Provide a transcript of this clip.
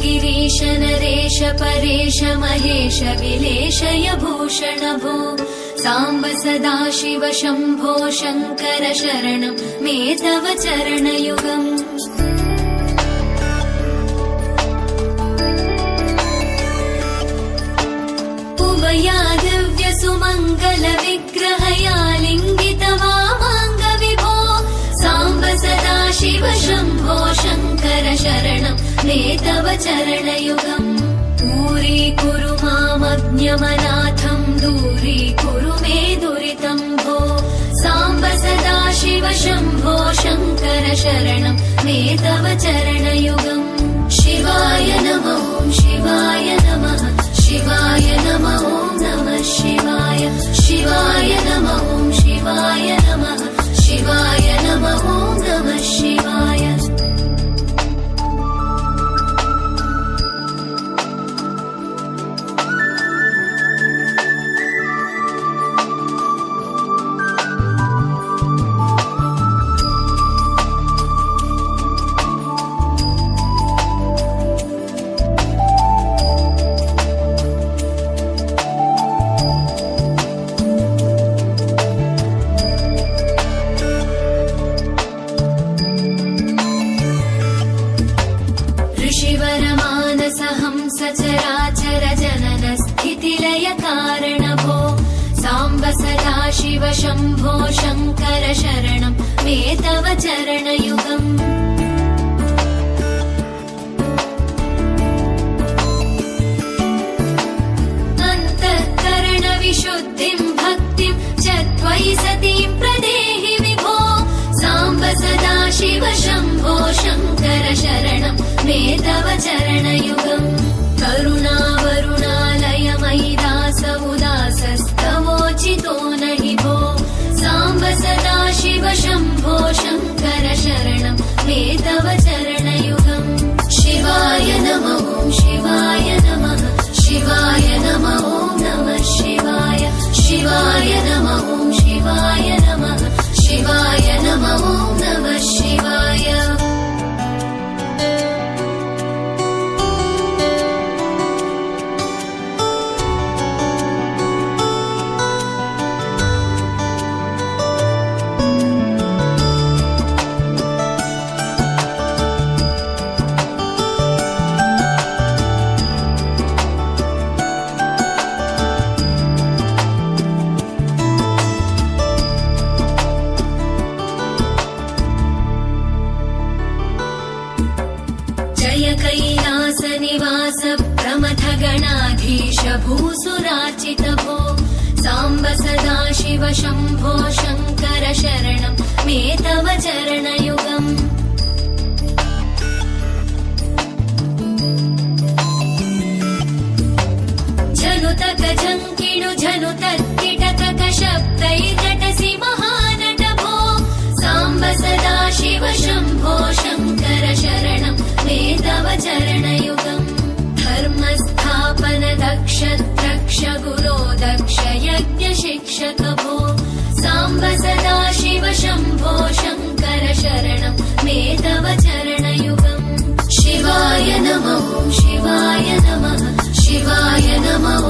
गिरीश नरेश परेश महेश विलेशय भूषण भो साम्ब सदाशिव शम्भो शङ्कर शरणं मे तव चरणयुगम् उमया दिव्य सुमङ्गल विग्रहया लिङ्गित वामाङ्ग विभो साम्ब सदाशिव शम्भो शङ्कर शरणं मे तव चरणयुगम् दूरीकुरु मामज्ञमनाथं दूरीकुरु मे दुरितं भो साम्ब सदाशिव शम्भो शङ्कर शरणं मे तव चरणयुगम् शिवाय नमः शिवाय नमः शिवाय नमः नमः शिवाय शिवाय नमः शिवाय नमः शिवाय नमः नमः शिवाय सचराचर जनन स्थितिलय कारण भो साम्ब सदाशिव शम्भो शङ्कर शरणं मे तव चरणयुगम् अन्तःकरण विशुद्धिं भक्तिं च त्वयि सतीं प्रदेहि विभो साम्ब सदाशिव शम्भो शङ्कर शरणं मे तव चरणयुगम् करुणावरुणालयमयि दास उदासस्तवोचितो नहि भो साम्ब सदाशिव शम्भो शङ्कर शरणं मे तव चरणयुगम् शिवाय नमः शिवाय नमः शिवाय नमः नमः शिवाय शिवाय नमः शिवाय नमः शिवाय नमः नमः शिवाय कैलास निवास प्रमथ गणाधीश भूसुरार्चित भो साम्ब सदाशिव शम्भो शङ्कर शरणं मे तव चरणयुगम् जनुतक झङ्किणु झनुतत्किटकक शब्दैर्नटसि महानट भो साम्ब सदाशिव शम्भो शङ्कर शरणं मे तव चरणयुगम् धर्मस्थापन दक्ष द्रक्ष गुरो दक्ष यज्ञ शिक्षक भो साम्ब सदाशिव शम्भो शङ्कर शरणं मे तव चरणयुगम् शिवाय नमः शिवाय नमः शिवाय नमः